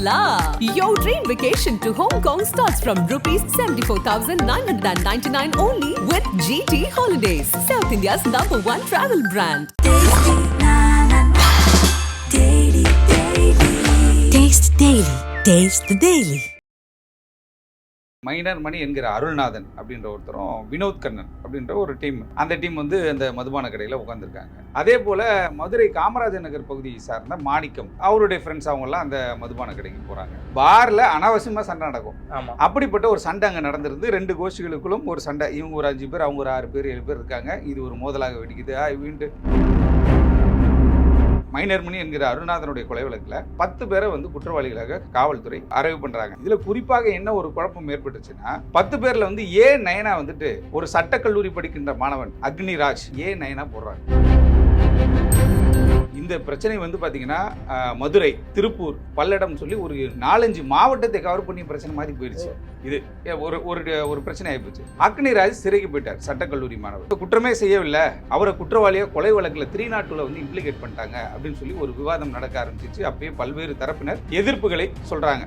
la! Your dream vacation to Hong Kong starts from rupees 74,999 only with GT Holidays, South India's #1 travel brand. Taste Daily. Taste the Daily. Minor Mani என்கிற அருள்நாதன் அப்படின்ற ஒருத்தரும் வினோத் கண்ணன் அப்படின்ற ஒரு team, அந்த team வந்து அந்த மதுபான கடையில் உட்காந்துருக்காங்க. அதே போல் மதுரை காமராஜர் நகர் பகுதியை சார்ந்த மாணிக்கம், அவருடைய ஃப்ரெண்ட்ஸ் அவங்கெல்லாம் அந்த மதுபான கடைக்கு போகிறாங்க. பாரில் அனாவசியமாக சண்டை நடக்கும். அப்படிப்பட்ட ஒரு சண்டை அங்கே நடந்திருந்து, ரெண்டு கோஷ்டிகளுக்குள்ளும் ஒரு சண்டை. இவங்க ஒரு 5 பேர், அவங்க ஒரு 6 பேர் 7 பேர் இருக்காங்க. இது ஒரு மோதலாக வெடிக்குது. வீண்டு மைனர் மணி என்கிற அருள்நாதனுடைய கொலை வழக்கில் 10 பேரை வந்து குற்றவாளிகளாக காவல்துறை அறைவு பண்றாங்க. இதுல குறிப்பாக என்ன ஒரு குழப்பம் ஏற்பட்டுச்சுன்னா, 10 பேர்ல வந்து நயனா வந்துட்டு ஒரு சட்டக்கல்லூரி படிக்கின்ற மாணவன் அக்னிராஜ் நயனா போடுறாங்க. இந்த பிரச்சனை வந்து பாத்தீங்கன்னா மதுரை, திருப்பூர், பல்லடம் சொல்லி ஒரு 4-5 மாவட்டத்தை கவர் பண்ணி பிரச்சனை மாதிரி போயிடுச்சு. இது ஒரு பிரச்சனை ஆயிப்போச்சு. அக்னிராஜ் சிறைக்கு போயிட்டார், சட்டக்கல்லூரி மாணவர். குற்றமே செய்யவில்லை, அவரை குற்றவாளியை கொலை வழக்குல 302 வந்து இம்ப்ளிகேட் பண்ணிட்டாங்க அப்படின்னு சொல்லி ஒரு விவாதம் நடக்க ஆரம்பிச்சிச்சு. அப்பயே பல்வேறு தரப்பினர் எதிர்ப்புகளை சொல்றாங்க.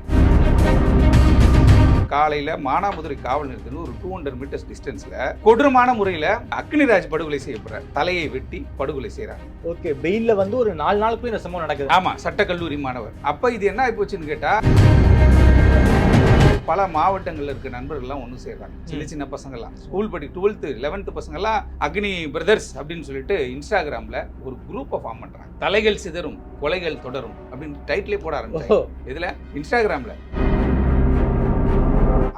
காலையில மானாமதுரை காவல் நிலையத்தில் ஒரு 200 மீட்டர்ஸ் டிஸ்டன்ஸ்ல கொடூரமான முறையில அக்னிராஜ் படுகொலை செய்யப்படுறார். தலையை வெட்டி படுகொலை செய்யறாங்க. ஓகே, வெயில்ல வந்து ஒரு 4 நாளுக்கு இந்த சம்பவம் நடக்குது. ஆமா, சட்டக்கல்லூரி மாணவர். அப்ப இது என்ன ஆகி போச்சுன்னு கேட்டா, பல மாவட்டங்கள்ல இருக்க நண்பர்கள்லாம் ஒன்று சேர்றாங்க. சின்ன பசங்கள்லாம் ஸ்கூல் 12th 11th பசங்கள்லாம் அக்னி பிரதர்ஸ் அப்படின்னு சொல்லிட்டு இன்ஸ்டாகிராம்ல ஒரு குரூப்பை ஃபார்ம் பண்றாங்க. தலைகள் சிதறும், கொலைகள் தொடரும் அப்படின்னு டைட்டிலே போட ஆரம்பிச்சாங்க. இதுல இன்ஸ்டாகிராம்ல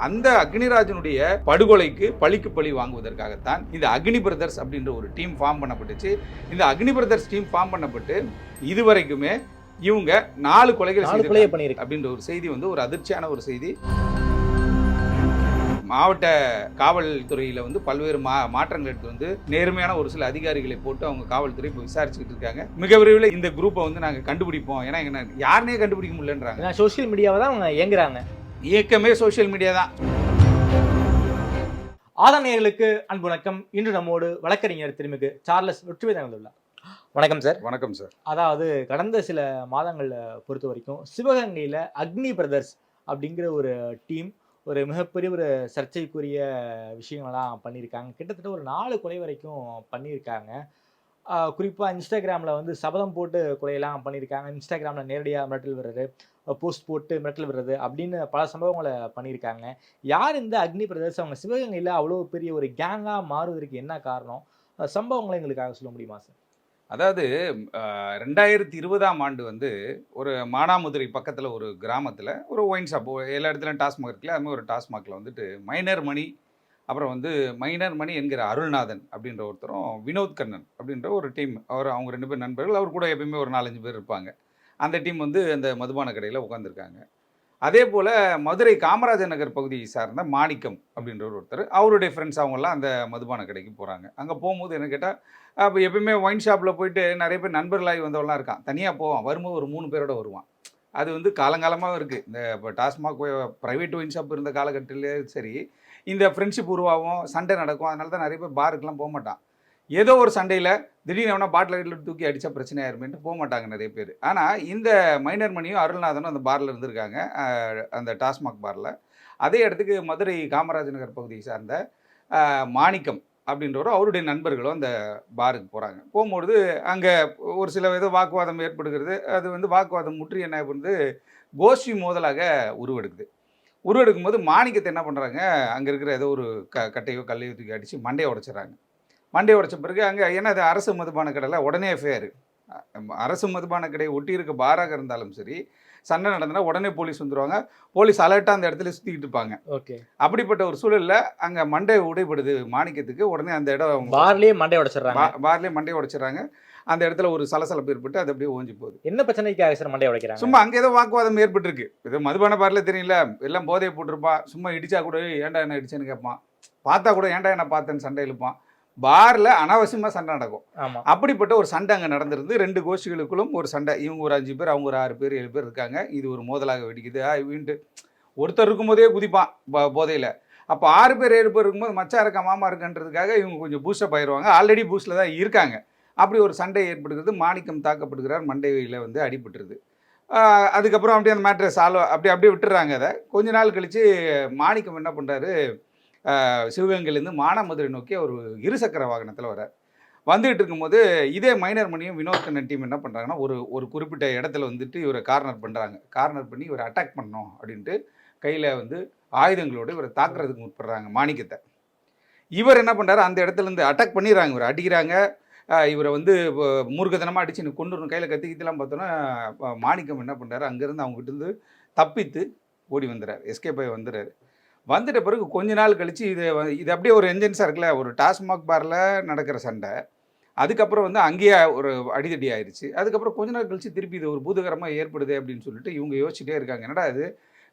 அந்த அக்னிராஜனுடைய படுகொலைக்கு பழிக்கு பழி வாங்குவதற்காகத்தான் இந்த அக்னி பிரதர்ஸ் அப்படின்ற ஒரு டீம் ஃபார்ம் பண்ணப்பட்டுச்சு. இந்த அக்னி பிரதர்ஸ் டீம் ஃபார்ம் பண்ணப்பட்டு இதுவரைக்குமே இவங்க 4 கொலைகள் பண்ணிருக்கு அப்படின்ற ஒரு செய்தி வந்து ஒரு அதிர்ச்சியான ஒரு செய்தி. மாவட்ட காவல்துறையில வந்து பல்வேறு மாற்றங்கள் எடுத்து வந்து நேர்மையான ஒரு சில அதிகாரிகளை போட்டு அவங்க காவல்துறை இப்போ விசாரிச்சுக்கிட்டு இருக்காங்க. மிக விரைவில் இந்த குரூப்பை வந்து நாங்கள் கண்டுபிடிப்போம். ஏன்னா யாருனே கண்டுபிடிக்க முடியலன்றாங்க. சோசியல் மீடியாவை தான் அவங்க இயங்குறாங்க. இயக்கமே சோசியல் மீடியா தான். ஆதானியர்களுக்கு அன்பு வணக்கம். இன்று நம்மோடு வழக்கறிஞர் திருமிகு சார்லஸ் வெற்றிவேதன் உள்ளார். வணக்கம் சார். வணக்கம் சார். அதாவது கடந்த சில மாதங்களை பொறுத்த வரைக்கும் சிவகங்கையில் அக்னி பிரதர்ஸ் அப்படிங்கிற ஒரு டீம் ஒரு மிகப்பெரிய ஒரு சர்ச்சைக்குரிய விஷயங்கள்லாம் பண்ணியிருக்காங்க. கிட்டத்தட்ட ஒரு 4 கொலை வரைக்கும் பண்ணியிருக்காங்க. குறிப்பாக இன்ஸ்டாகிராமில் வந்து சபதம் போட்டு கொலையெல்லாம் பண்ணியிருக்காங்க. இன்ஸ்டாகிராமில் நேரடியாக மிரட்டல் விடுறது, போஸ்ட் போட்டு மிரட்டல் விடுறது அப்படின்னு பல சம்பவங்களை பண்ணியிருக்காங்க. யார் இந்த அக்னி பிரதர்ஸ்? அவங்க சிவகங்கையில் அவ்வளோ பெரிய ஒரு கேங்காக மாறுவதற்கு என்ன காரணம்? சம்பவங்களை எங்களுக்காக சொல்ல முடியுமா சார்? அதாவது 2020ஆம் ஆண்டு வந்து ஒரு மானாமதுரை பக்கத்தில் ஒரு கிராமத்தில் ஒரு ஒயின் ஷாப், எல்லா இடத்துலையும் டாஸ்மாக் இருக்குல்ல, அதுமாதிரி ஒரு டாஸ்மாகில் வந்துட்டு மைனர் மணி, அப்புறம் வந்து மைனர் மணி என்கிற அருள்நாதன் அப்படின்ற ஒருத்தரும் வினோத் கண்ணன் அப்படின்ற ஒரு டீம், அவங்க 2 பேர் நண்பர்கள். அவர் கூட எப்பயுமே ஒரு 4-5 பேர் இருப்பாங்க. அந்த டீம் வந்து அந்த மதுபான கடையில் உட்காந்துருக்காங்க. அதே போல் மதுரை காமராஜர் நகர் பகுதியை சார்ந்த மாணிக்கம் அப்படின்ற ஒருத்தர், அவருடைய ஃப்ரெண்ட்ஸ் அவங்கெல்லாம் அந்த மதுபான கடைக்கு போகிறாங்க. அங்கே போகும்போது என்ன கேட்டால், அப்போ எப்பயுமே ஒயின் ஷாப்பில் போயிட்டு நிறைய பேர் நண்பர்களாகி வந்தவங்களாம் இருக்கான். தனியாக போவான், வரும்போது ஒரு 3 பேரோட வருவான். அது வந்து காலங்காலமாக இருக்குது. இந்த இப்போ டாஸ்மாக் ப்ரைவேட் ஒயின் ஷாப் இருந்த காலகட்டத்திலே சரி, இந்த ஃப்ரெண்ட்ஷிப் உருவாகும், சண்டை நடக்கும். அதனால தான் நிறைய பேர் பாருக்கெலாம் போக மாட்டான். ஏதோ ஒரு சண்டையில் திடீர்னு எவனா பாட்டில் தூக்கி அடித்தா பிரச்சனை ஆயிருமேன்ட்டு போக மாட்டாங்க நிறைய பேர். ஆனால் இந்த மைனர் மணியும் அருள்நாதனும் அந்த பாரில் இருந்திருக்காங்க, அந்த டாஸ்மாக் பாரில். அதே இடத்துக்கு மதுரை காமராஜர் நகர் பகுதியை சார்ந்த மாணிக்கம் அப்படின்றவரும் அவருடைய நண்பர்களும் அந்த பாருக்கு போகிறாங்க. போகும்பொழுது அங்கே ஒரு சில ஏதோ வாக்குவாதம் ஏற்படுகிறது. அது வந்து வாக்குவாதம் முற்றி என்ன வந்து கோஷ்டி மோதலாக உருவெடுக்கும் போது மாணிக்கத்தை என்ன பண்ணுறாங்க, அங்கே இருக்கிற ஏதோ ஒரு கட்டையோ கல்லையோ தூக்கி அடித்து மண்டையை உடைச்சிட்றாங்க. மண்டையை உடைச்ச பிறகு அங்கே ஏன்னா அது அரசு மதுபான கடையில் உடனே எஃப்ஐஆர். அரசு மதுபான கடையை ஒட்டி இருக்க பாராக இருந்தாலும் சரி, சண்டை நடந்தனா உடனே போலீஸ் வந்துடுவாங்க. போலீஸ் அலர்ட்டாக அந்த இடத்துல சுற்றிக்கிட்டு இருப்பாங்க. ஓகே, அப்படிப்பட்ட ஒரு சூழலில் அங்கே மண்டை உடைப்படுது மாணிக்கத்துக்கு. உடனே அந்த இடம் பார்லேயே மண்டையை உடைச்சிடுறாங்க. அந்த இடத்துல ஒரு சலசலப்பு ஏற்பட்டு அது அப்படியே ஓஞ்சி போகுது. என்ன பிரச்சனைக்காக சார் மண்டையை உடைக்கிறாங்க? சும்மா அங்கே ஏதோ வாக்குவாதம் ஏற்பட்டுருக்கு. இது மதுபான பாரில் தெரியல, எல்லாம் போதையை போட்டிருப்பான். சும்மா இடிச்சா கூட ஏன்டா என்ன இடிச்சேன்னு கேட்பான், பார்த்தா கூட ஏன்டா என்ன பார்த்தேன்னு சண்டை இழுப்பான். பாரில் அனாவசியமாக சண்டை நடக்கும். அப்படிப்பட்ட ஒரு சண்டை அங்கே நடந்திருந்து, 2 கோஷ்டிகளுக்குள்ளும் ஒரு சண்டை. இவங்க ஒரு 5 பேர், அவங்க ஒரு 6 பேர் 7 பேர் இருக்காங்க. இது ஒரு மோதலாக வெடிக்குது. வீண்டு ஒருத்தர் இருக்கும்போதே குதிப்பான் போதையில். அப்போ 6 பேர் 7 பேர் இருக்கும்போது மச்சா இருக்கா மாமா இருக்குன்றதுக்காக இவங்க கொஞ்சம் பூஸ்டப் ஆயிடுவாங்க. ஆல்ரெடி பூஸ்டில் தான் இருக்காங்க. அப்படி ஒரு சண்டை ஏற்படுகிறது. மாணிக்கம் தாக்கப்படுகிறார், மண்டையில் வந்து அடிபட்டுருது. அதுக்கப்புறம் அப்படியே அந்த மேட்ரை சால்வ் அப்படியே விட்டுறாங்க. அதை கொஞ்ச நாள் கழித்து மாணிக்கம் என்ன பண்ணுறாரு, சிவகங்கையிலேருந்து மானாமதுரை நோக்கி ஒரு இருசக்கர வாகனத்தில் வரார். வந்துகிட்டு இருக்கும்போது இதே மைனர் மணியும் வினோத் கண்ணன் டீம் என்ன பண்ணுறாங்கன்னா, ஒரு குறிப்பிட்ட இடத்துல வந்துட்டு இவரை கார்னர் பண்ணுறாங்க. கார்னர் பண்ணி இவரை அட்டாக் பண்ணோம் அப்படின்ட்டு கையில் வந்து ஆயுதங்களோடு இவரை தாக்குறதுக்கு முற்படுறாங்க மாணிக்கத்தை. இவர் என்ன பண்ணுறாரு, அந்த இடத்துலேருந்து அட்டாக் பண்ணிடுறாங்க, இவரை அடிக்கிறாங்க. இவரை வந்து மூர்க்கத்தனமாக அடித்து எனக்கு கொண்டு கையில் கத்திக்கிட்டுலாம் பார்த்தோன்னா, மாணிக்கம் என்ன பண்ணுறாரு, அங்கேருந்து அவங்ககிட்ட தப்பித்து ஓடி வந்துடுறாரு, எஸ்கேப் ஆகி வந்துடுறாரு. வந்துட்ட பிறகு கொஞ்ச நாள் கழித்து இது அப்படியே ஒரு என்ஜின்ஸாக இருக்குல்ல, ஒரு டாஸ்மாக் பாரில் நடக்கிற சண்டை. அதுக்கப்புறம் வந்து அங்கேயே ஒரு அடிதடி ஆயிடுச்சு. அதுக்கப்புறம் கொஞ்ச நாள் கழித்து திருப்பி இது ஒரு பூதகரமாக ஏற்படுது அப்படின்னு சொல்லிட்டு இவங்க யோசிச்சுட்டே இருக்காங்க. என்னடா இது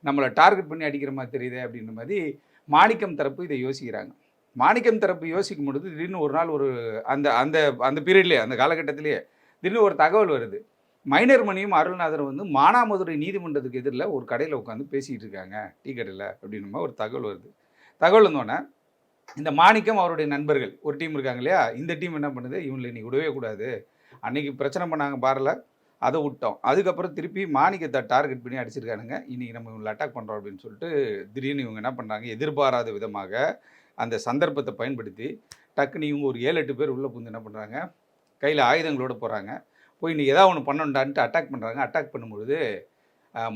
நம்மளை டார்கெட் பண்ணி அடிக்கிற மாதிரி தெரியுது அப்படின்ற மாதிரி மாணிக்கம் தரப்பு இதை யோசிக்கிறாங்க. மாணிக்கம் தரப்பு யோசிக்கும் பொழுது திடீர்னு ஒரு நாள் ஒரு அந்த அந்த அந்த பீரியட்லேயே, அந்த காலகட்டத்திலேயே திடீர்னு ஒரு தகவல் வருது. மைனர் மணியும் அருள்நாதரும் வந்து மானாமதுரை நீதிமன்றத்துக்கு எதிரில் ஒரு கடையில் உட்காந்து பேசிகிட்டு இருக்காங்க, டீ கடையில் அப்படின்ற ஒரு தகவல் வருது. தகவல் வந்தோடனே இந்த மாணிக்கம் அவருடைய நண்பர்கள் ஒரு டீம் இருக்காங்க இல்லையா, இந்த டீம் என்ன பண்ணுது, இவங்களை நீ விடவே கூடாது, அன்றைக்கி பிரச்சனை பண்ணாங்க பாரில், அதை விட்டோம். அதுக்கப்புறம் திருப்பி மாணிக்கத்தை டார்கெட் பண்ணி அடிச்சிருக்கானுங்க, இன்றைக்கி நம்ம இவங்களை அட்டாக் பண்ணுறோம் அப்படின்னு சொல்லிட்டு திடீர்னு இவங்க என்ன பண்ணுறாங்க, எதிர்பாராத விதமாக அந்த சந்தர்ப்பத்தை பயன்படுத்தி டக்குன்னு இவங்க ஒரு 7-8 பேர் உள்ளே புந்து என்ன பண்ணுறாங்க, கையில் ஆயுதங்களோடு போகிறாங்க. போய் நீ ஏதாவது ஒன்று பண்ணணுண்டான்ட்டு அட்டாக் பண்ணுறாங்க. அட்டாக் பண்ணும்பொழுது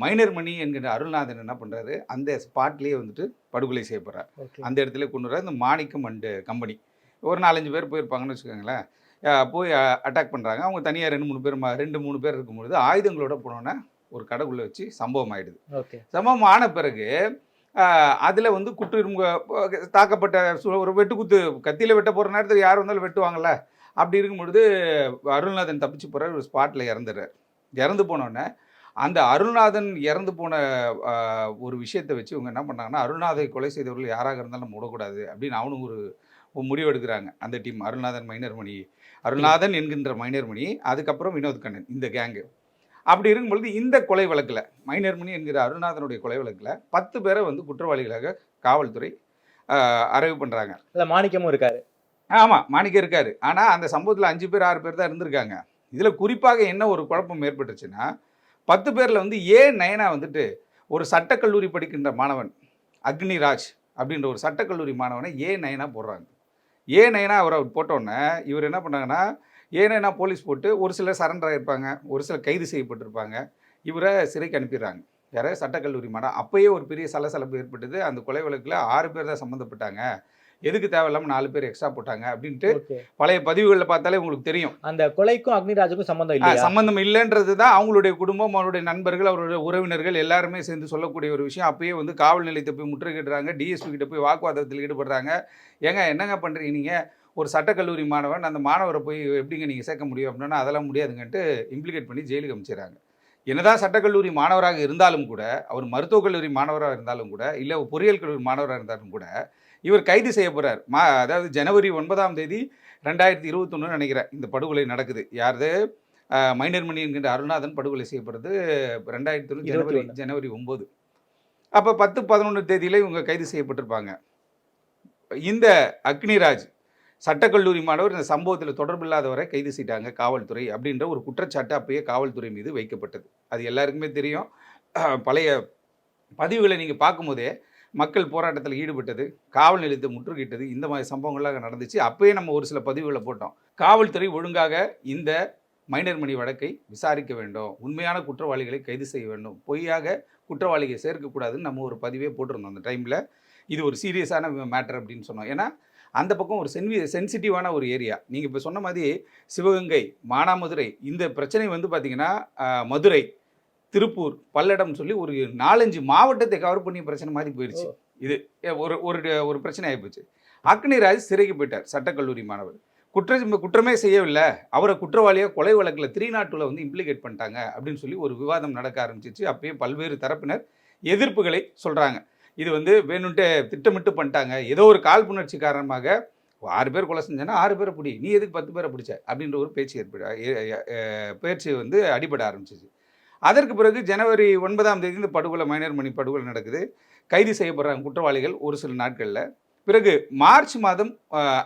மைனர் மணி என்கிற அருள்நாதன் என்ன பண்ணுறாரு, அந்த ஸ்பாட்லேயே வந்துட்டு படுகொலை செய்யப்படுறார். அந்த இடத்துல கொண்டு வர இந்த மாணிக்கம் அண்டு கம்பெனி ஒரு 4-5 பேர் போயிருப்பாங்கன்னு வச்சுக்கோங்களேன். போய் அட்டாக் பண்ணுறாங்க. அவங்க தனியாக 2-3 பேர் இருக்கும்பொழுது ஆயுதங்களோட போனோன்னே ஒரு கடைக்குள்ளே வச்சு சம்பவம் ஆகிடுது. சம்பவம் ஆன பிறகு அதில் வந்து தாக்கப்பட்ட ஒரு வெட்டுக்குத்து, கத்தியில் வெட்ட போகிற நேரத்தில் யார் வந்தாலும் வெட்டுவாங்கள்ல, அப்படி இருக்கும்பொழுது அருள்நாதன் தப்பிச்சு போகிறார், ஒரு ஸ்பாட்டில் இறந்துடுறார். இறந்து போனோடனே அந்த அருள்நாதன் இறந்து போன ஒரு விஷயத்தை வச்சு இவங்க என்ன பண்ணாங்கன்னா, அருள்நாதை கொலை செய்தவர்கள் யாராக இருந்தாலும் நம்ம விடக்கூடாது அப்படின்னு அவனும் ஒரு முடிவு எடுக்கிறாங்க. அந்த டீம் அருள்நாதன் மைனர் மணி, அருள்நாதன் என்கின்ற மைனர் மணி, அதுக்கப்புறம் வினோத் கண்ணன், இந்த கேங்கு. அப்படி இருக்கும்பொழுது இந்த கொலை வழக்கில், மைனர் மணி என்கிற அருள்நாதனுடைய கொலை வழக்கில் 10 பேரை வந்து குற்றவாளிகளாக காவல்துறை அறைவு பண்ணுறாங்க. இல்லை மாணிக்கமும் இருக்காரு. ஆமாம், மாணிக்கம் இருக்காரு. ஆனால் அந்த சம்பவத்தில் 5 பேர் 6 பேர் தான் இருந்திருக்காங்க. இதில் குறிப்பாக என்ன ஒரு குழப்பம் ஏற்பட்டுச்சுன்னா, 10 பேரில் வந்து நயனா வந்துட்டு ஒரு சட்டக்கல்லூரி படிக்கின்ற மாணவன் அக்னிராஜ் அப்படின்ற ஒரு சட்டக்கல்லூரி மாணவனை நயனா போடுறாங்க. நயனா அவரை போட்டோன்னே இவர் என்ன பண்ணாங்கன்னா, நயனா போலீஸ் போட்டு ஒரு சிலர் சரண்டர் ஆகிருப்பாங்க, ஒரு சிலர் கைது செய்யப்பட்டிருப்பாங்க, இவரை சிறைக்கு அனுப்பிடுறாங்க. யாராவது சட்டக்கல்லூரி மாணவன். அப்போயே ஒரு பெரிய சலசலப்பு ஏற்பட்டது. அந்த கொலை வழக்கில் 6 பேர் தான் சம்மந்தப்பட்டாங்க, எதுக்கு தேவையில்லாமல் 4 பேர் எக்ஸ்ட்ரா போட்டாங்க அப்படின்ட்டு பழைய பதிவுகளில் பார்த்தாலே உங்களுக்கு தெரியும். அந்த கொலைக்கும் அக்னிராஜுக்கும் சம்மந்தம் இல்லை, சம்மந்தம் இல்லைன்றது தான் அவங்களுடைய குடும்பம், அவருடைய நண்பர்கள், அவருடைய உறவினர்கள் எல்லாருமே சேர்ந்து சொல்லக்கூடிய ஒரு விஷயம். அப்பயே வந்து காவல் நிலையத்தை போய் முற்றுகையிடுறாங்க, டிஎஸ்பி கிட்ட போய் வாக்குவாதத்தில் ஈடுபடுறாங்க. என்னங்க பண்ணுறீங்க நீங்கள், ஒரு சட்டக்கல்லூரி மாணவன், அந்த மாணவரை போய் எப்படிங்க நீங்கள் சேர்க்க முடியும் அப்படின்னா, அதெல்லாம் முடியாதுங்கன்ட்டு இம்ப்ளிகேட் பண்ணி ஜெயிலுக்கு அமைச்சிடறாங்க. என்னதான் சட்டக்கல்லூரி மாணவராக இருந்தாலும் கூட, அவர் மருத்துவக் கல்லூரி மாணவராக இருந்தாலும் கூட, இல்லை பொறியியல் கல்லூரி மாணவராக இருந்தாலும் கூட இவர் கைது செய்யப்படுறார். அதாவது ஜனவரி 9ஆம் தேதி 2021 நினைக்கிறேன் இந்த படுகொலை நடக்குது. யாரு, மைனர் மணி என்கின்ற அருள்நாதன் படுகொலை செய்யப்படுறது 2021 ஜனவரி 9. அப்போ 10-11 தேதியில் இவங்க கைது செய்யப்பட்டிருப்பாங்க. இந்த அக்னிராஜ் சட்டக்கல்லூரி மாணவர் இந்த சம்பவத்தில் தொடர்பில்லாதவரை கைது செய்தாங்க காவல்துறை அப்படின்ற ஒரு குற்றச்சாட்டு அப்பயே காவல்துறை மீது வைக்கப்பட்டது. அது எல்லாருக்குமே தெரியும். பழைய பதிவுகளை நீங்கள் பார்க்கும்போதே மக்கள் போராட்டத்தில் ஈடுபட்டது, காவல் நிலையத்தை முற்றுகையிட்டது, இந்த மாதிரி சம்பவங்கள்லாம் நடந்துச்சு. அப்பயே நம்ம ஒரு சில பதிவுகளை போட்டோம். காவல்துறை ஒழுங்காக இந்த மைனர் மணி வழக்கை விசாரிக்க வேண்டும், உண்மையான குற்றவாளிகளை கைது செய்ய வேண்டும், பொய்யாக குற்றவாளிகளை சேர்க்கக்கூடாதுன்னு நம்ம ஒரு பதிவே போட்டிருந்தோம். அந்த டைமில் இது ஒரு சீரியஸான மேட்டர் அப்படின்னு சொன்னோம். ஏன்னா அந்த பக்கம் ஒரு சென்சிட்டிவான ஒரு ஏரியா. நீங்கள் இப்போ சொன்ன மாதிரி சிவகங்கை, மானாமதுரை, இந்த பிரச்சனை வந்து பார்த்திங்கன்னா மதுரை, திருப்பூர், பல்லடம் சொல்லி ஒரு 4-5 மாவட்டத்தை கவர் பண்ணி பிரச்சனை மாதிரி போயிடுச்சு. இது ஒரு பிரச்சனை ஆகிப்போச்சு. அக்னிராஜ் சிறைக்கு போயிட்டார், சட்டக்கல்லூரி மாணவர். குற்றமே செய்யவில்லை, அவரை குற்றவாளியாக கொலை வழக்கில் 302 வந்து இம்ப்ளிகேட் பண்ணிட்டாங்க அப்படின்னு சொல்லி ஒரு விவாதம் நடக்க ஆரம்பிச்சிச்சு. அப்பயே பல்வேறு தரப்பினர் எதிர்ப்புகளை சொல்கிறாங்க. இது வந்து வேணுன்ட்டு திட்டமிட்டு பண்ணிட்டாங்க, ஏதோ ஒரு காழ்ப்புணர்ச்சி காரணமாக 6 பேர் கொலை செஞ்சேன்னா 6 பேரை பிடி, நீ எதுக்கு 10 பேரை பிடிச்ச அப்படின்ற ஒரு பேச்சு வந்து அடிபட ஆரம்பிச்சிச்சு. அதற்கு பிறகு ஜனவரி 9ஆம் தேதி இந்த படுகொலை, மைனர் மணி படுகொலை நடக்குது. கைது செய்யப்படுறாங்க குற்றவாளிகள் ஒரு சில நாட்களில். பிறகு மார்ச் மாதம்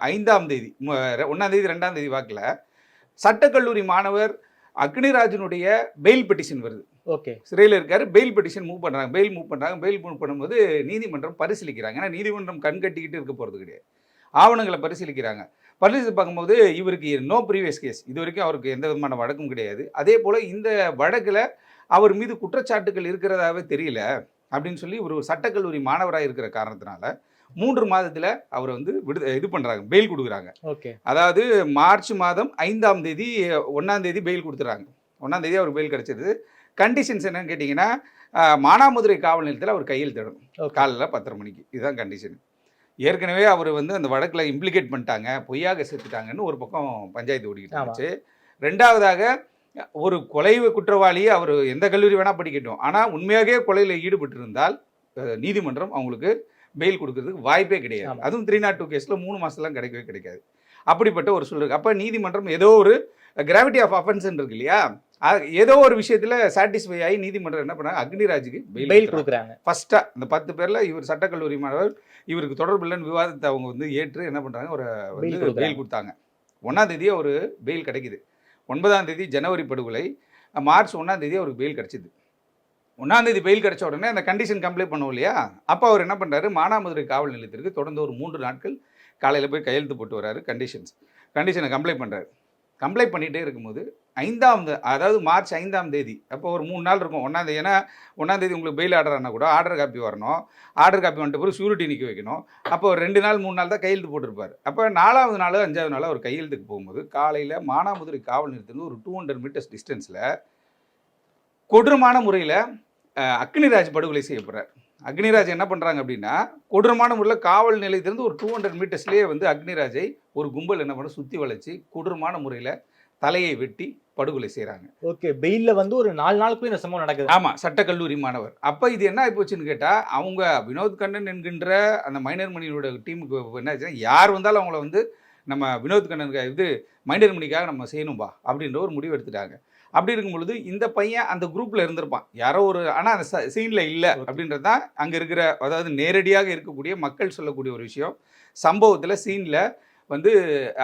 5ஆம் தேதி, 1ஆம் தேதி 2ஆம் தேதி வாக்கில் சட்டக்கல்லூரி மாணவர் அக்னிராஜனுடைய பெயில் பெட்டிஷன் வருது. ஓகே. சிறையில் இருக்காரு. பெயில் பெட்டிஷன் மூவ் பண்ணுறாங்க. பெயில் மூவ் பண்ணும்போது நீதிமன்றம் பரிசீலிக்கிறாங்க. ஏன்னா நீதிமன்றம் கண் கட்டிக்கிட்டு இருக்க போகிறது கிடையாது. ஆவணங்களை பரிசீலிக்கிறாங்க. பரிசீலித்து பார்க்கும்போது இவருக்கு நோ ப்ரீவியஸ் கேஸ், இது வரைக்கும் அவருக்கு எந்த விதமான வழக்கும் கிடையாது. அதே போல் இந்த வழக்கில் அவர் மீது குற்றச்சாட்டுகள் இருக்கிறதாவே தெரியல அப்படின்னு சொல்லி ஒரு சட்டக்கல்லூரி மாணவராக இருக்கிற காரணத்தினால 3 மாதத்தில் அவரை வந்து இது பண்ணுறாங்க, பெயில் கொடுக்குறாங்க. ஓகே. அதாவது மார்ச் மாதம் 5ஆம் தேதி 1ஆம் தேதி பெயில் கொடுத்துறாங்க. 1ஆம் தேதி அவருக்கு பெயில் கிடைச்சது. கண்டிஷன்ஸ் என்னன்னு கேட்டிங்கன்னா, மானாமதுரை காவல் நிலையத்தில் அவர் கையெழுத்திடணும் காலையில் 10:30 மணிக்கு. இதுதான் கண்டிஷன். ஏற்கனவே அவர் வந்து அந்த வழக்கில் இம்ப்ளிகேட் பண்ணிட்டாங்க, பொய்யாக சேர்த்துட்டாங்கன்னு ஒரு பக்கம் பஞ்சாயத்து ஓடிக்கிட்டு இருந்துச்சு. 2வதாக ஒரு கொலை குற்றவாளி அவர் எந்த கல்லூரி வேணால் படிக்கட்டும், ஆனால் உண்மையாகவே கொலையில் ஈடுபட்டிருந்தால் நீதிமன்றம் அவங்களுக்கு பெயில் கொடுக்கறதுக்கு வாய்ப்பே கிடையாது. அதுவும் 302 கேஸில் 3 மாதம்லாம் கிடைக்கவே கிடைக்காது. அப்படிப்பட்ட ஒரு சூழல். அப்போ நீதிமன்றம் ஏதோ ஒரு கிராவிட்டி ஆஃப் அஃபென்ஸ்ன்னு இருக்கு இல்லையா, ஏதோ ஒரு விஷயத்தில் சாட்டிஸ்ஃபை ஆகி நீதிமன்றம் என்ன பண்ணாங்க, அக்னிராஜுக்கு பெயில் கொடுக்குறாங்க. ஃபர்ஸ்ட்டாக இந்த 10 பேரில் இவர் சட்டக்கல்லூரி மாணவர், இவருக்கு தொடர்பு இல்லைன்னு விவாதத்தை அவங்க வந்து ஏற்று என்ன பண்ணுறாங்க, ஒரு வந்து பெயில் கொடுத்தாங்க. 1ஆம் தேதி ஒரு பெயில் கிடைக்குது. 9ஆம் தேதி ஜனவரி படுகொலை, மார்ச் 1ஆம் தேதி அவருக்கு பெயில் கிடச்சிது. 1ஆம் தேதி பெயில் கிடச்ச உடனே அந்த கண்டிஷன் கம்ப்ளைண்ட் பண்ணுவோம் இல்லையா, அப்போ அவர் என்ன பண்ணுறாரு, மானாமதுரை காவல் நிலையத்திற்கு தொடர்ந்து ஒரு 3 நாட்கள் காலையில் போய் கையெழுத்து போட்டு வர்றாரு. கண்டிஷனை கம்ப்ளைண்ட் பண்ணுறாரு. கம்ப்ளைண்ட் பண்ணிகிட்டே இருக்கும்போது அதாவது மார்ச் 5ஆம் தேதி, அப்போ ஒரு 3 நாள் இருக்கும். 1ஆம் தேதி, ஏன்னா 1ஆம் தேதி உங்களுக்கு பெயில் ஆர்டர்னா கூட ஆர்டர் காப்பி வரணும். ஆர்டர் காப்பி வந்துட்டு பிறகு ஷூரிட்டி நிற்க வைக்கணும். அப்போ ஒரு 2 நாள் 3 நாள் தான் கையெழுத்து போட்டிருப்பார். அப்போ 4வது நாள் 5வது நாள் அவர் கையெழுத்துக்கு போகும்போது காலையில் மானாமதுரை காவல் நிலையத்திலிருந்து ஒரு 200 மீட்டர்ஸ் டிஸ்டன்ஸில் கொடூரமான முறையில் அக்னிராஜ் படுகொலை செய்யப்படுறார். அக்னிராஜ் என்ன பண்ணுறாங்க அப்படின்னா, கொடூரமான முறையில் காவல் நிலையத்திலிருந்து ஒரு 200 மீட்டர்ஸ்லேயே வந்து அக்னிராஜை ஒரு கும்பல் என்ன பண்ண சுற்றி வளைச்சி கொடூரமான முறையில் தலையை வெட்டி படுகொலை செய்கிறாங்க. ஓகே. பெயிலில் வந்து ஒரு 4 நாளுக்குள்ள இந்த சம்பவம் நடக்குது. ஆமாம், சட்டக்கல்லூரி மாணவர். அப்போ இது என்ன ஆகிப்போச்சுன்னு கேட்டால், அவங்க வினோத் கண்ணன் என்கின்ற அந்த மைனர் மணியோட டீமுக்கு என்ன ஆச்சுன்னா, யார் வந்தாலும் அவங்கள வந்து நம்ம வினோத் கண்ணனுக்கு இது மைனர் மணிக்காக நம்ம செய்யணும்பா அப்படின்ற ஒரு முடிவு எடுத்துட்டாங்க. அப்படி இருக்கும் பொழுது இந்த பையன் அந்த குரூப்பில் இருந்திருப்பான் யாரோ ஒரு, ஆனால் அந்த சீனில் இல்லை அப்படின்றது தான் அங்கே இருக்கிற, அதாவது நேரடியாக இருக்கக்கூடிய மக்கள் சொல்லக்கூடிய ஒரு விஷயம். சம்பவத்தில் சீனில் வந்து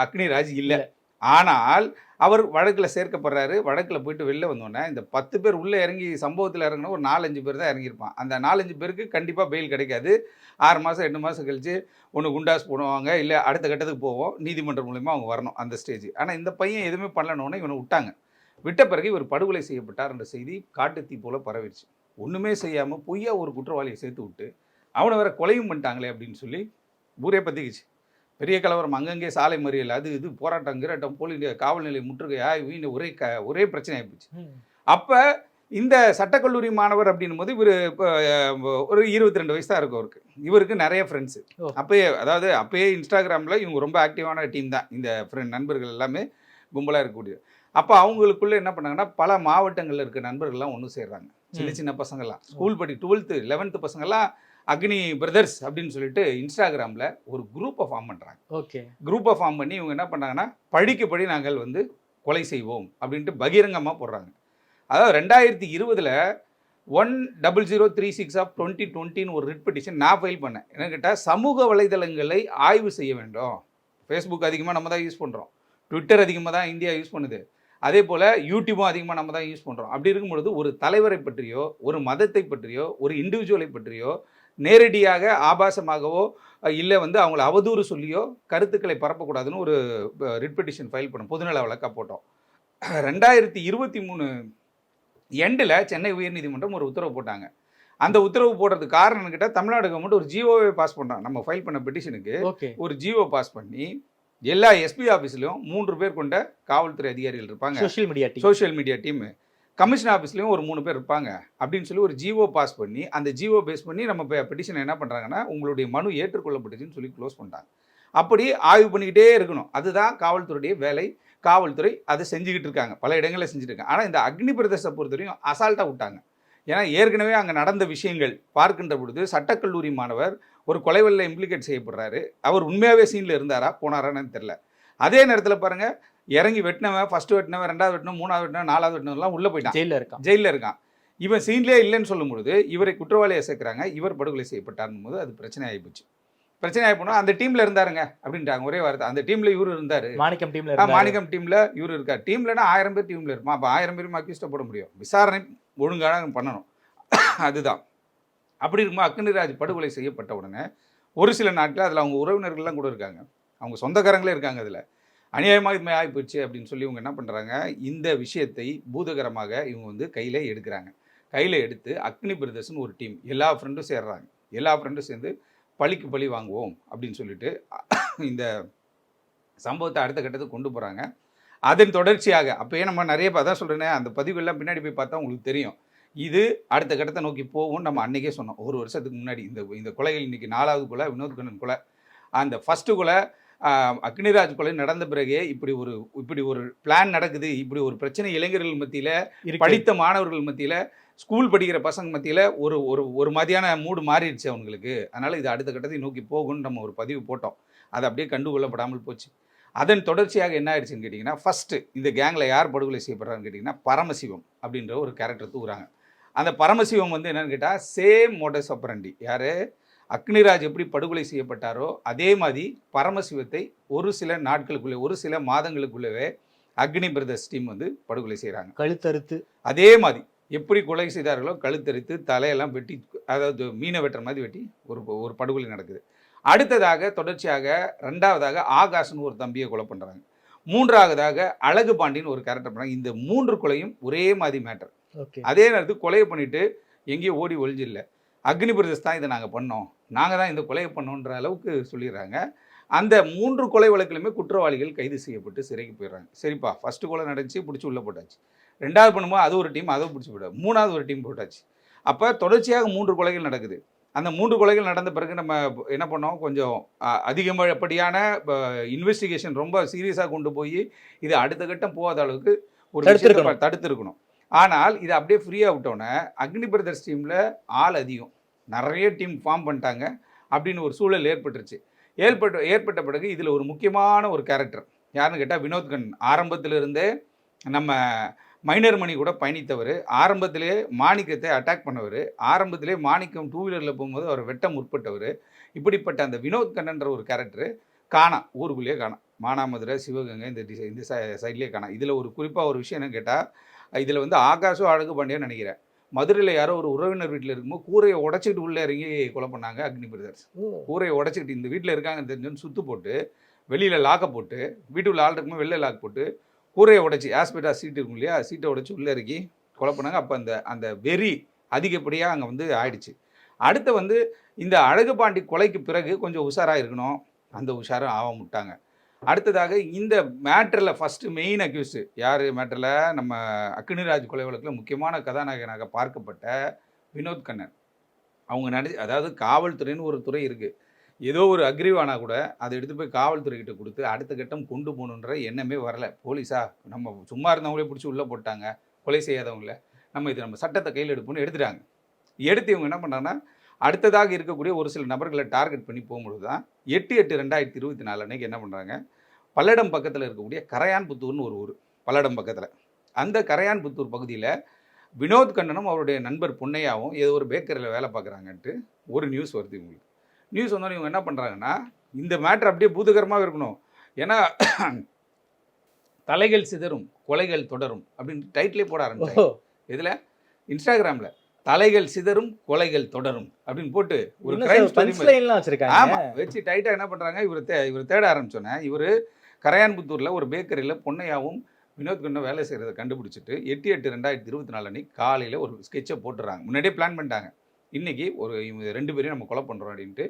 அக்னிராஜ் இல்லை. ஆனால் அவர் வழக்கில் சேர்க்கப்படுறாரு. வழக்கில் போயிட்டு வெளில வந்தோடனே இந்த 10 பேர் உள்ளே இறங்கி சம்பவத்தில் இறங்கினா ஒரு 4-5 பேர் தான் இறங்கியிருப்பான். அந்த 4-5 பேருக்கு கண்டிப்பாக பெயில் கிடைக்காது. 6 மாதம் 8 மாதம் கழிச்சு ஒன்று குண்டாஸ் போடுவாங்க, இல்லை அடுத்த கட்டத்துக்கு போவோம், நீதிமன்றம் மூலிமா அவங்க வரணும் அந்த ஸ்டேஜ். ஆனால் இந்த பையன் எதுவுமே பண்ணலனோடனே இவனை விட்டாங்க. விட்ட பிறகு இவர் படுகொலை செய்யப்பட்டார் என்ற செய்தி காட்டுத்தீ போல பரவிடுச்சு. ஒன்றுமே செய்யாமல் பொய்யா ஒரு குற்றவாளியை சேர்த்து விட்டு அவனை வேற கொலையும் பண்ணிட்டாங்களே அப்படின்னு சொல்லி ஊரே பற்றிக்கிச்சு. பெரிய கலவரம், அங்கங்கே சாலை மறியல், அது இது போராட்டம் கிராட்டம், காவல் நிலையம் முற்றுகையா, வீண் ஒரே பிரச்சனை ஆகிப்போச்சு. அப்போ இந்த சட்டக்கல்லூரி மாணவர் அப்படின்னும் போது இவர் இப்போ ஒரு 22 வயசு தான் இருக்கும் அவருக்கு. இவருக்கு நிறைய ஃப்ரெண்ட்ஸு அப்பயே இன்ஸ்டாகிராமில் இவங்க ரொம்ப ஆக்டிவான டீம் தான். இந்த நண்பர்கள் எல்லாமே கும்பலாக இருக்கக்கூடிய. அப்போ அவங்களுக்குள்ளே என்ன பண்ணாங்கன்னா, பல மாவட்டங்களில் இருக்க நண்பர்கள்லாம் ஒன்று சேர்றாங்க. சின்ன பசங்கள்லாம் ஸ்கூல் 12th 11th பசங்கள்லாம் அக்னி பிரதர்ஸ் அப்படின்னு சொல்லிட்டு இன்ஸ்டாகிராமில் ஒரு குரூப்பை ஃபார்ம் பண்ணுறாங்க. ஓகே. குரூப்பை ஃபார்ம் பண்ணி இவங்க என்ன பண்ணுறாங்கன்னா, படி நாங்கள் வந்து கொலை செய்வோம் அப்படின்ட்டு பகிரங்கமாக போடுறாங்க. அதாவது 2020 10036 ஆஃப் 2020 ஒரு ரிட் பெட்டிஷன் நான் ஃபைல் பண்ணேன். என்ன கேட்டால், சமூக வலைதளங்களை ஆய்வு செய்ய வேண்டும். ஃபேஸ்புக் அதிகமாக நம்ம தான் யூஸ் பண்ணுறோம், ட்விட்டர் அதிகமாக தான் இந்தியா யூஸ் பண்ணுது, அதே போல் யூடியூபும் அதிகமாக நம்ம தான் யூஸ் பண்ணுறோம். அப்படி இருக்கும்பொழுது ஒரு தலைவரை பற்றியோ, ஒரு மதத்தை பற்றியோ, ஒரு இண்டிவிஜுவலை பற்றியோ நேரடியாக ஆபாசமாகவோ இல்லை வந்து அவங்கள அவதூறு சொல்லியோ கருத்துக்களை பரப்பக்கூடாதுன்னு ஒரு ரிட் பெட்டிஷன் ஃபைல் பண்ணோம், பொதுநல வழக்காக போட்டோம். 2023 எண்டில் சென்னை உயர்நீதிமன்றம் ஒரு உத்தரவு போட்டாங்க. அந்த உத்தரவு போடுறதுக்கு காரணம் கேட்டால், தமிழ்நாடு கவர்மெண்ட் ஒரு ஜிஓவே பாஸ் பண்ணுறாங்க. நம்ம ஃபைல் பண்ண பெட்டிஷனுக்கு ஒரு ஜிஓ பாஸ் பண்ணி எல்லா எஸ்பி ஆஃபீஸ்லையும் 3 பேர் கொண்ட காவல்துறை அதிகாரிகள் இருப்பாங்க, சோஷியல் மீடியா டீமு, கமிஷன் ஆஃபீஸ்லேயும் ஒரு 3 பேர் இருப்பாங்க அப்படின்னு சொல்லி ஒரு ஜிஓ பாஸ் பண்ணி, அந்த ஜிஓ பேஸ் பண்ணி நம்ம பெட்டிஷனை என்ன பண்ணுறாங்கன்னா, உங்களுடைய மனு ஏற்றுக்கொள்ளப்பட்டுச்சுன்னு சொல்லி க்ளோஸ் பண்ணிட்டாங்க. அப்படி ஆய்வு பண்ணிக்கிட்டே இருக்கணும். அதுதான் காவல்துறையுடைய வேலை. காவல்துறை அதை செஞ்சுக்கிட்டு இருக்காங்க, பல இடங்களில் செஞ்சுட்டு இருக்காங்க. ஆனால் இந்த அக்னி பிரதேசத்தை பொறுத்தவரையும் அசால்ட்டாக விட்டாங்க. ஏன்னா ஏற்கனவே அங்கே நடந்த விஷயங்கள் பார்க்கின்ற பொழுது சட்டக்கல்லூரி மாணவர் ஒரு கொலைவெளியில் இம்ப்ளிகேட் செய்யப்படுறாரு. அவர் உண்மையாகவே சீனில் இருந்தாரா போனாரான்னு தெரில. அதே நேரத்தில் பாருங்கள், இறங்கி வெட்டினவன், ஃபஸ்ட்டு வெட்டினவன், 2வது வெட்டினவன், 3வது வெட்டினவன், 4வது வெட்டினவெல்லாம் உள்ளே போயிட்டான், ஜெயிலில் இருக்கான். இவன் சீன்லேயே இல்லைன்னு சொல்லும்பொழுது இவரை குற்றவாளியை சேர்க்குறாங்க. இவர் படுகொலை செய்யப்பட்டார்னும் போது அது பிரச்சனை ஆகிப்போச்சு. பிரச்சனை ஆகி போனால் அந்த டீமில் இருந்தாருங்க அப்படின்ட்டாங்க, ஒரே வார்த்தை. அந்த டீமில் இவர் இருந்தார், மாணிக்கம் டீமில் இவர் இருக்கார். டீம்லனா 1000 பேர் டீமில் இருப்பான். அப்போ 1000 பேரும் அக்யூஸ்டாக போட முடியும். விசாரணை ஒழுங்காக பண்ணணும். அதுதான். அப்படி இருக்கும்போது அக்னிராஜ் படுகொலை செய்யப்பட்ட உடனே ஒரு சில நாட்கள் அதில் அவங்க உறவினர்கள்லாம் கூட இருக்காங்க, அவங்க சொந்தக்காரங்களே இருக்காங்க. அதில் அநியாயமாக இதுமாதிரி ஆகிப்போச்சு அப்படின்னு சொல்லி இவங்க என்ன பண்ணுறாங்க, இந்த விஷயத்தை பூதகரமாக இவங்க வந்து கையில் எடுக்கிறாங்க. கையில் எடுத்து அக்னி பிரதர்ஸ்னு ஒரு டீம், எல்லா ஃப்ரெண்டும் சேர்றாங்க. எல்லா ஃப்ரெண்டும் சேர்ந்து பழிக்கு பழி வாங்குவோம் அப்படின்னு சொல்லிட்டு இந்த சம்பவத்தை அடுத்த கட்டத்துக்கு கொண்டு போகிறாங்க. அதன் தொடர்ச்சியாக அப்போயே நம்ம நிறைய அதான் சொல்கிறேனே, அந்த பதிவுகள்லாம் பின்னாடி போய் பார்த்தா உங்களுக்கு தெரியும். இது அடுத்த கட்டத்தை நோக்கி போகும். நம்ம அன்றைக்கே சொன்னோம், ஒரு வருஷத்துக்கு முன்னாடி இந்த கொலைகள் இன்றைக்கி 4வது கொலை, வினோத் கண்ணன் கொலை. அந்த ஃபஸ்ட்டு கொலை அக்னிராஜ் கொலை நடந்த பிறகே இப்படி ஒரு பிளான் நடக்குது, இப்படி ஒரு பிரச்சனை இளைஞர்கள் மத்தியில், படித்த மாணவர்கள் மத்தியில், ஸ்கூல் படிக்கிற பசங்க மத்தியில் ஒரு மாதிரியான மூடு மாறிடுச்சு அவங்களுக்கு. அதனால் இது அடுத்த கட்டத்தை நோக்கி போகும்னு நம்ம ஒரு பதிவு போட்டோம். அது அப்படியே கண்டுகொள்ளப்படாமல் போச்சு. அதன் தொடர்ச்சியாக என்ன ஆயிடுச்சுன்னு கேட்டிங்கன்னா, ஃபஸ்ட்டு இந்த கேங்கில் யார் படுகொலை செய்யப்படுறான்னு கேட்டிங்கன்னா, பரமசிவம் அப்படின்ற ஒரு கேரக்டர் தூக்குறாங்க. அந்த பரமசிவம் வந்து என்னென்னு கேட்டால், சேம் மோடஸ் ஆப்பரண்டி. யார் அக்னிராஜ் எப்படி படுகொலை செய்யப்பட்டாரோ அதே மாதிரி பரமசிவத்தை ஒரு சில நாட்களுக்குள்ளே, ஒரு சில மாதங்களுக்குள்ளவே அக்னி பிரதர்ஸ் டீம் வந்து படுகொலை செய்கிறாங்க. கழுத்தறுத்து அதே மாதிரி எப்படி கொலை செய்தார்களோ கழுத்தறுத்து தலையெல்லாம் வெட்டி, அதாவது மீனை வெட்டுற மாதிரி வெட்டி ஒரு படுகொலை நடக்குது. அடுத்ததாக தொடர்ச்சியாக 2வதாக ஆகாஷ்னு ஒரு தம்பியை கொலை பண்ணுறாங்க. 3வதாக அழகு பாண்டின்னு ஒரு கேரக்டர் பண்ணுறாங்க. இந்த 3 கொலையும் ஒரே மாதிரி மேட்டர். அதே நேரத்துக்கு கொலையை பண்ணிவிட்டு எங்கேயோ ஓடி ஒழிஞ்சில்லை, அக்னி பிரதர்ஸ் தான் இதை நாங்கள் பண்ணோம், நாங்கள் தான் இந்த கொலையை பண்ணோன்ற அளவுக்கு சொல்லிடுறாங்க. அந்த 3 கொலை வழக்கிலுமே குற்றவாளிகள் கைது செய்யப்பட்டு சிறைக்கு போயிடுறாங்க. சரிப்பா, ஃபஸ்ட்டு கொலை நடந்துச்சு, பிடிச்சி உள்ளே போட்டாச்சு. 2வது பண்ணும்போது அது ஒரு டீம், அதை பிடிச்சி போட்டாச்சு. 3வது ஒரு டீம் போட்டாச்சு. அப்போ தொடர்ச்சியாக 3 கொலைகள் நடக்குது. அந்த 3 கொலைகள் நடந்த பிறகு நம்ம என்ன பண்ணோம், கொஞ்சம் அதிகப்படியான இன்வெஸ்டிகேஷன் ரொம்ப சீரியஸாக கொண்டு போய் இது அடுத்த கட்டம் போகாத அளவுக்கு ஒரு தடுத்துருக்கணும். ஆனால் இதை அப்படியே ஃப்ரீயாக விட்டோன்னே அக்னி பிரதர்ஸ் டீமில் ஆள் அதிகம், நிறைய டீம் ஃபார்ம் பண்ணிட்டாங்க அப்படின்னு ஒரு சூழல் ஏற்பட்டுருச்சு. ஏற்பட்ட பிறகு இதில் ஒரு முக்கியமான ஒரு கேரக்டர் யாருன்னு கேட்டால், வினோத் கண்ணன். ஆரம்பத்திலிருந்தே நம்ம மைனர் மணி கூட பயணித்தவர், ஆரம்பத்திலே மாணிக்கத்தை அட்டாக் பண்ணவர், ஆரம்பத்திலே மாணிக்கம் 2 வீலரில் போகும்போது அவர் வெட்ட முற்பட்டவர். இப்படிப்பட்ட அந்த வினோத் கண்ணன்ற ஒரு கேரக்டர் காணாம், ஊருக்குள்ளேயே காணாம். மானாமதுரை, சிவகங்கை இந்த சைட்லேயே காணாம். இதில் ஒரு குறிப்பாக ஒரு விஷயம் என்னன்னு கேட்டால், இதில் வந்து ஆகாஷோ அழகு பாண்டியன்னு நினைக்கிறேன், மதுரையில் யாரோ ஒரு உறவினர் வீட்டில் இருக்கும்போது கூரையை உடச்சிக்கிட்டு உள்ளே இறங்கி கொலை பண்ணாங்க அக்னி பிரதர்ஸ். கூரையை உடச்சிக்கிட்டு இந்த வீட்டில் இருக்காங்கன்னு தெரிஞ்சுன்னு சுற்று போட்டு, வெளியில் லாக்கை போட்டு, வீட்டுக்குள்ள ஆள் இருக்கும்போது வெளில லாக் போட்டு, கூரையை உடச்சி, ஆஸ்பெட்டா சீட்டு இருக்கும் இல்லையா, சீட்டை உடச்சி உள்ளே இறக்கி கொலை பண்ணாங்க. அப்போ அந்த வெறி அதிகப்படியாக அங்கே வந்து ஆயிடுச்சு. அடுத்து வந்து இந்த அழகு பாண்டி கொலைக்கு பிறகு கொஞ்சம் உஷாராக இருக்கணும், அந்த உஷாரும் ஆக முட்டாங்க. அடுத்ததாக இந்த மேட்டரில் ஃபஸ்ட்டு மெயின் அக்யூஸ்டு யார் மேட்டரில், நம்ம அக்னிராஜ் கொலை வழக்கில் முக்கியமான கதாநாயகனாக பார்க்கப்பட்ட வினோத் கண்ணன். அவங்க அதாவது காவல்துறைன்னு ஒரு துறை இருக்குது, ஏதோ ஒரு அக்ரிவானா கூட அதை எடுத்து போய் காவல்துறைக்கிட்ட கொடுத்து அடுத்த கட்டம் கொண்டு போகணுன்ற எண்ணமே வரல. போலீஸா நம்ம சும்மா இருந்தவங்களே பிடிச்சி உள்ளே போட்டாங்க, கொலை செய்யாதவங்கள, நம்ம சட்டத்தை கையில் எடுப்போம்னு எடுத்துட்டாங்க. எடுத்து இவங்க என்ன பண்ணாங்கன்னா, அடுத்ததாக இருக்கக்கூடிய ஒரு சில நபர்களை டார்கெட் பண்ணி போகும்பொழுது தான் 8/8/2024 அன்றைக்கி என்ன பண்ணுறாங்க, பல்லடம் பக்கத்தில் இருக்கக்கூடிய கரையான்புத்தூர்னு ஒரு ஊர், பல்லடம் பக்கத்தில். அந்த கரையான்புத்தூர் பகுதியில் வினோத் கண்ணனும் அவருடைய நண்பர் பொன்னையாவும் ஏதோ ஒரு பேக்கரியில் வேலை பார்க்குறாங்கன்ட்டு ஒரு நியூஸ் வருது இவங்களுக்கு. நியூஸ் வந்தோடனே இவங்க என்ன பண்ணுறாங்கன்னா, இந்த மேட்ரு அப்படியே பூதகரமாக இருக்கணும், ஏன்னா தலைகள் சிதறும் கொலைகள் தொடரும் அப்படின்னு டைட்டிலே போட ஆரம்பிச்சாங்க. இதில் இன்ஸ்டாகிராமில் தலைகள் சிதறும் கொலைகள் தொடரும் அப்படின்னு போட்டு ஒரு கிரைம் ஸ்டோரி வச்சு டைட்டாக என்ன பண்ணுறாங்க, இவர் தேட ஆரம்பிச்சோன்னே, இவர் கரையான்புத்தூரில் ஒரு பேக்கரியில் பொன்னையாவும் வினோத் கண்ணன் வேலை செய்கிறத கண்டுபிடிச்சிட்டு 8/8/2024 அன்னைக்கு காலையில் ஒரு ஸ்கெட்சை போட்டுறாங்க. முன்னாடியே பிளான் பண்ணிட்டாங்க, இன்றைக்கி இவங்க 2 பேரையும் நம்ம கொலை பண்ணுறோம் அப்படின்ட்டு.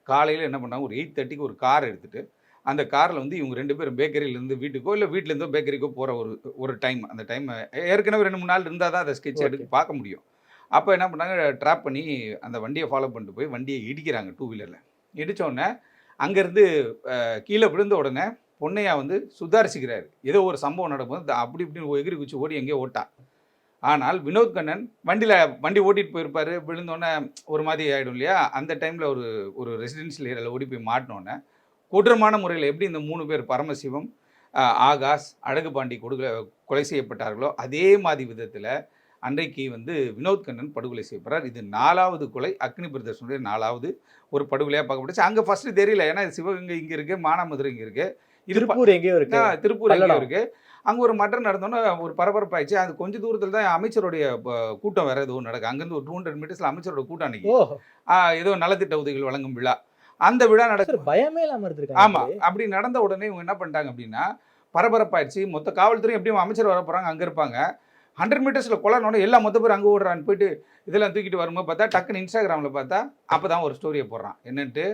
காலையில் என்ன பண்ணாங்க, ஒரு 8:30க்கு ஒரு கார் எடுத்துகிட்டு அந்த காரில் வந்து இவங்க 2 பேரும் பேக்கரியிலேருந்து வீட்டுக்கோ இல்லை வீட்டிலேருந்தோ பேக்கரிக்கோ போகிற ஒரு டைம், அந்த டைம் ஏற்கனவே 2-3 நாள் இருந்தால் தான் அதை ஸ்கெட்ச் எடுத்து பார்க்க முடியும். அப்போ என்ன பண்ணாங்க, ட்ராப் பண்ணி அந்த வண்டியை ஃபாலோ பண்ணிட்டு போய் வண்டியை இடிக்கிறாங்க 2 வீலரில். இடித்தோடனே அங்கேருந்து கீழே விழுந்த உடனே பொன்னையா வந்து சுதாரிச்சுக்கிறாரு, ஏதோ ஒரு சம்பவம் நடக்கும்போது அப்படி இப்படின்னு எகிரி குச்சி ஓடி எங்கேயோ ஓட்டா. ஆனால் வினோத் கண்ணன் வண்டி ஓட்டிகிட்டு போயிருப்பார், விழுந்தோடனே ஒரு மாதிரி ஆகிடும் இல்லையா, அந்த டைமில் ஒரு ரெசிடென்ஷியல் ஏரியாவில் ஓடி போய் மாட்டினோன்னே கொடூரமான முறையில் எப்படி இந்த 3 பேர் பரமசிவம், ஆகாஷ், அழகு பாண்டி கொலை செய்யப்பட்டார்களோ அதே மாதிரி விதத்தில் அன்றைக்கு வந்து வினோத் கண்ணன் படுகொலை செய்யப்படுறார். இது 4வது கொலை, அக்னி பிரதர்ஷனுடைய 4வது ஒரு படுகொலையாக பார்க்கப்பட்டுச்சு. அங்கே ஃபஸ்ட்டு தெரியல, ஏன்னா சிவகங்கை இங்கே இருக்குது, மானாமதுரை இங்கே இருக்குது, இது திருப்பூர் எங்கேயோ இருக்கு, திருப்பூர் எங்கேயோ பல்லடம். இருக்கு. அங்கே ஒரு மர்டர் நடந்தோன்னே ஒரு பரபரப்பாயிடுச்சு. அது கொஞ்சம் தூரத்தில் தான் அமைச்சருடைய கூட்டம் வேற எதுவும் நடக்கும். அங்கேருந்து ஒரு 200 மீட்டர்ஸில் அமைச்சரோட கூட்டம் அன்னைக்கு. ஓ ஏதோ நலத்திட்ட உதவிகள் வழங்கும் விழா. அந்த விழா நடக்கும். பயமே இல்லாம இருந்திருக்காங்க. ஆமா, அப்படி நடந்த உடனே இவங்க என்ன பண்ணிட்டாங்க அப்படின்னா, பரபரப்பாயிடுச்சு. மொத்த காவல்துறை எப்படியும் அமைச்சர் வர போறாங்க, அங்க இருப்பாங்க. 100 மீட்டர்ஸ்ல கொலைனோட எல்லா மொத்த பேர் அங்கே ஓடுறான்னு போயிட்டு இதெல்லாம் தூக்கிட்டு வரும்போது பார்த்தா டக்குன்னு இன்ஸ்டாகிராமில் பார்த்தா அப்பதான் ஒரு ஸ்டோரியை போடுறான். என்னன்ட்டு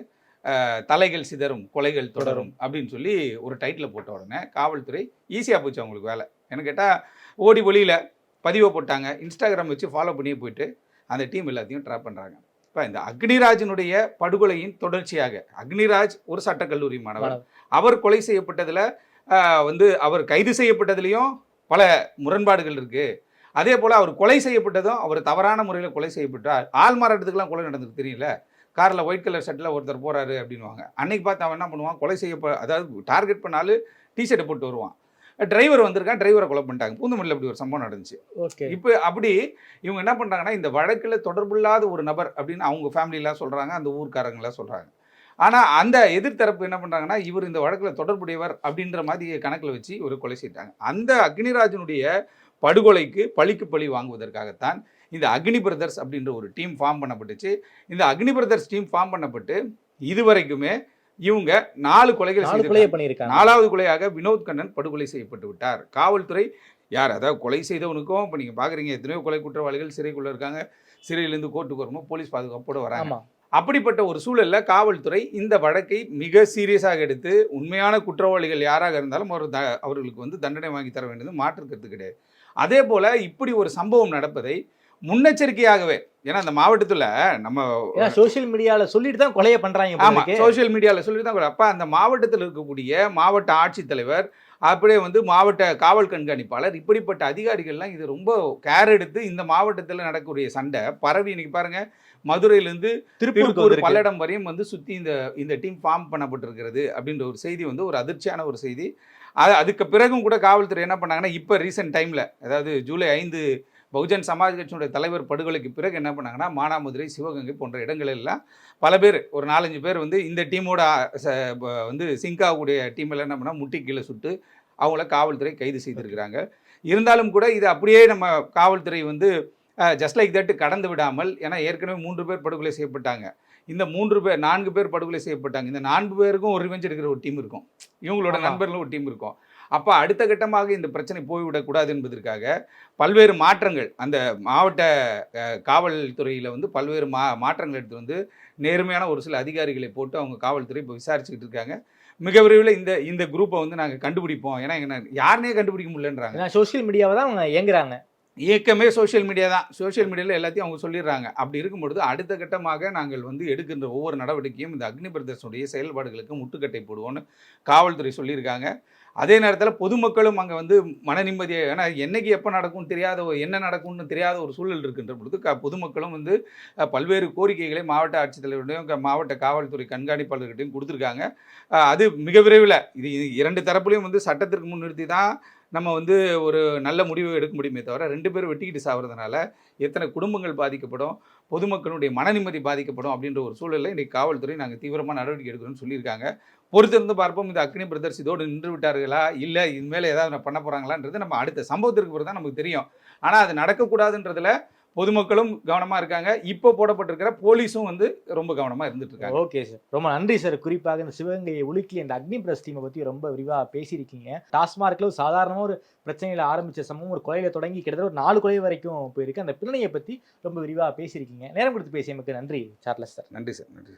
தலைகள் சிதறும் கொலைகள் தொடரும் அப்படின்னு சொல்லி ஒரு டைட்டில் போட்ட உடனே காவல்துறை ஈஸியாக போச்சு அவங்களுக்கு வேலை. என்ன கேட்டால் ஓடி ஒளியில் பதிவை போட்டாங்க, இன்ஸ்டாகிராம் வச்சு ஃபாலோ பண்ணியே போயிட்டு அந்த டீம் எல்லாத்தையும் ட்ராப் பண்ணுறாங்க. இப்போ இந்த அக்னிராஜினுடைய படுகொலையின் தொடர்ச்சியாக, அக்னிராஜ் ஒரு சட்டக்கல்லூரி மாணவர், அவர் கொலை செய்யப்பட்டதில் அவர் கைது செய்யப்பட்டதுலேயும் பல முரண்பாடுகள் இருக்குது. அதே போல் அவர் கொலை செய்யப்பட்டதும் அவர் தவறான முறையில் கொலை செய்யப்பட்டார். ஆள் மாறாட்டத்துக்குலாம் கொலை நடந்தது தெரியல. காரில் ஒயிட் கலர் ஷர்ட்டில் ஒருத்தர் போகிறாரு அப்படின்வாங்க. அன்னைக்கு பார்த்து அவன் என்ன பண்ணுவான், கொலை அதாவது டார்கெட் பண்ணாலும் டிஷர்ட்டை போட்டு வருவான். டிரைவர் வந்திருக்கான், டிரைவரை கொலை பண்ணிட்டாங்க. பூந்தமல்லியில் அப்படி ஒரு சம்பவம் நடந்துச்சு. இப்போ அப்படி இவங்க என்ன பண்ணுறாங்கன்னா, இந்த வழக்கில் தொடர்பில்லாத ஒரு நபர் அப்படின்னு அவங்க ஃபேமிலியெலாம் சொல்கிறாங்க, அந்த ஊர்க்காரங்களாம் சொல்கிறாங்க. ஆனால் அந்த எதிர்த்தரப்பு என்ன பண்ணுறாங்கன்னா, இவர் இந்த வழக்கில் தொடர்புடையவர் அப்படின்ற மாதிரி கணக்கில் வச்சு ஒரு கொலை செய்தாங்க. அந்த அக்னிராஜனுடைய படுகொலைக்கு பழிக்கு பழி வாங்குவதற்காகத்தான் இந்த அக்னி பிரதர்ஸ் அப்படின்ற ஒரு டீம் ஃபார்ம் பண்ணப்பட்டுச்சு. இந்த அக்னி பிரதர்ஸ் டீம் ஃபார்ம் பண்ணப்பட்டு இதுவரைக்குமே இவங்க 4 கொலைகள் பண்ணியிருக்காங்க. 4வது கொலையாக வினோத் கண்ணன் படுகொலை செய்யப்பட்டு விட்டார். காவல்துறை யார், அதாவது கொலை செய்தவனுக்கும் இப்போ நீங்கள் பார்க்குறீங்க எத்தனையோ கொலை குற்றவாளிகள் சிறைக்குள்ளே இருக்காங்க. சிறையிலேருந்து கோர்ட்டுக்கு வரும்போது போலீஸ் பாதுகாப்போடு வராங்க. அப்படிப்பட்ட ஒரு சூழலில் காவல்துறை இந்த வழக்கை மிக சீரியஸாக எடுத்து உண்மையான குற்றவாளிகள் யாராக இருந்தாலும் அவர்களுக்கு தண்டனை வாங்கி தர வேண்டியது மாற்றுக்கிறது கிடையாது. அதே போல் இப்படி ஒரு சம்பவம் நடப்பதை முன்னெச்சரிக்கையாகவே, ஏன்னா அந்த மாவட்டத்தில் நம்ம சோசியல் மீடியாவில் சொல்லிட்டு தான் கொலையை பண்ணுறாங்க. ஆமாம், சோசியல் மீடியாவில் சொல்லிட்டு தான். அப்போ அந்த மாவட்டத்தில் இருக்கக்கூடிய மாவட்ட ஆட்சித்தலைவர், அப்படியே மாவட்ட காவல் கண்காணிப்பாளர், இப்படிப்பட்ட அதிகாரிகள்லாம் இது ரொம்ப கேர் எடுத்து இந்த மாவட்டத்தில் நடக்கக்கூடிய சண்டை பரவி இன்னைக்கு பாருங்கள், மதுரையிலேருந்து திருப்பூர் பல்லடம் வரையும் சுற்றி இந்த டீம் ஃபார்ம் பண்ணப்பட்டிருக்கிறது அப்படின்ற ஒரு செய்தி ஒரு அதிர்ச்சியான ஒரு செய்தி. அதுக்கு பிறகும் கூட காவல்துறை என்ன பண்ணாங்கன்னா, இப்போ ரீசெண்ட் டைமில், அதாவது ஜூலை 5 பகுஜன் சமாஜ் கட்சியினுடைய தலைவர் படுகொலைக்கு பிறகு என்ன பண்ணாங்கன்னா, மானாமதுரை, சிவகங்கை போன்ற இடங்களெல்லாம் பல பேர், ஒரு 4-5 பேர் இந்த டீமோட சிங்காவுடைய டீமில் என்ன பண்ணால் முட்டி கீழே சுட்டு அவங்கள காவல்துறை கைது செய்திருக்கிறாங்க. இருந்தாலும் கூட இது அப்படியே நம்ம காவல்துறை ஜஸ்ட் லைக் தட் கடந்து விடாமல், ஏன்னா ஏற்கனவே 3 பேர் படுகொலை செய்யப்பட்டாங்க. இந்த 4 பேர் படுகொலை செய்யப்பட்டாங்க. இந்த 4 பேருக்கும் ஒரு ரிவெஞ்ச் எடுக்கிற ஒரு டீம் இருக்கும், இவங்களோட நண்பர்களும் ஒரு டீம் இருக்கும். அப்போ அடுத்த கட்டமாக இந்த பிரச்சனை போய்விடக்கூடாது என்பதற்காக பல்வேறு மாற்றங்கள் அந்த மாவட்ட காவல்துறையில் பல்வேறு மாற்றங்கள் எடுத்து நேர்மையான ஒரு சில அதிகாரிகளை போட்டு அவங்க காவல்துறை இப்போ விசாரிச்சுக்கிட்டு இருக்காங்க. மிக விரைவில் இந்த குரூப்பை நாங்கள் கண்டுபிடிப்போம். ஏன்னா யாருனே கண்டுபிடிக்க முடியலன்றாங்க. சோஷியல் மீடியாவை தான் அவங்க இயங்குறாங்க. இயக்கமே சோஷியல் மீடியா தான். சோஷியல் மீடியாவில் எல்லாத்தையும் அவங்க சொல்லிடுறாங்க. அப்படி இருக்கும்பொழுது அடுத்த கட்டமாக நாங்கள் எடுக்கின்ற ஒவ்வொரு நடவடிக்கையும் இந்த அக்னி பிரதர்ஸுடைய செயல்பாடுகளுக்கு முட்டுக்கட்டை போடுவோன்னு காவல்துறை சொல்லியிருக்காங்க. அதே நேரத்தில் பொதுமக்களும் அங்கே மன நிம்மதியை, ஏன்னா என்னைக்கு எப்போ நடக்கும்னு தெரியாத, என்ன நடக்கும்னு தெரியாத ஒரு சூழல் இருக்கின்ற பொழுது பொதுமக்களும் பல்வேறு கோரிக்கைகளை மாவட்ட ஆட்சித்தலைவருடையும் மாவட்ட காவல்துறை கண்காணிப்பாளர்கிட்டையும் கொடுத்துருக்காங்க. அது மிக விரைவில் இது 2 தரப்புலையும் சட்டத்திற்கு முன்னிறுத்தி தான் நம்ம ஒரு நல்ல முடிவை எடுக்க முடியுமே தவிர 2 பேரும் வெட்டிக்கிட்டு சாகிறதுனால எத்தனை குடும்பங்கள் பாதிக்கப்படும், பொதுமக்களுடைய மன நிம்மதி பாதிக்கப்படும் அப்படின்ற ஒரு சூழலில் இன்றைக்கி காவல்துறை நாங்கள் தீவிரமாக நடவடிக்கை எடுக்கணும்னு சொல்லியிருக்காங்க. பொறுத்திருந்து பார்ப்போம். இந்த அக்னி பிரதர்ஸ் இதோடு நின்று விட்டார்களா, இல்லை இனிமேல் ஏதாவது பண்ண போகிறாங்களான்றது நம்ம அடுத்த சம்பவத்திற்கு பிறகு தான் நமக்கு தெரியும். ஆனால் அது நடக்கக்கூடாதுன்றதுல பொதுமக்களும் கவனமாக இருக்காங்க. இப்போ போடப்பட்டிருக்கிற போலீஸும் ரொம்ப கவனமாக இருந்துட்டு இருக்காங்க. ஓகே சார், ரொம்ப நன்றி சார். குறிப்பாக இந்த சிவகங்கையை உலுக்கி இந்த அக்னி பிரஸ் டீமை பற்றி ரொம்ப விரிவாக பேசியிருக்கீங்க. டாஸ்மார்க்கில் ஒரு சாதாரணமாக ஒரு பிரச்சனையில் ஆரம்பித்த சம்பவம் ஒரு கொலையில் தொடங்கி கிட்டத்தட்ட ஒரு 4 கொலை வரைக்கும் போயிருக்கு. அந்த பின்னணியை பற்றி ரொம்ப விரிவாக பேசியிருக்கீங்க. நேரம் கொடுத்து பேசியமைக்கு நன்றி சார்லஸ் சார். நன்றி சார், நன்றி.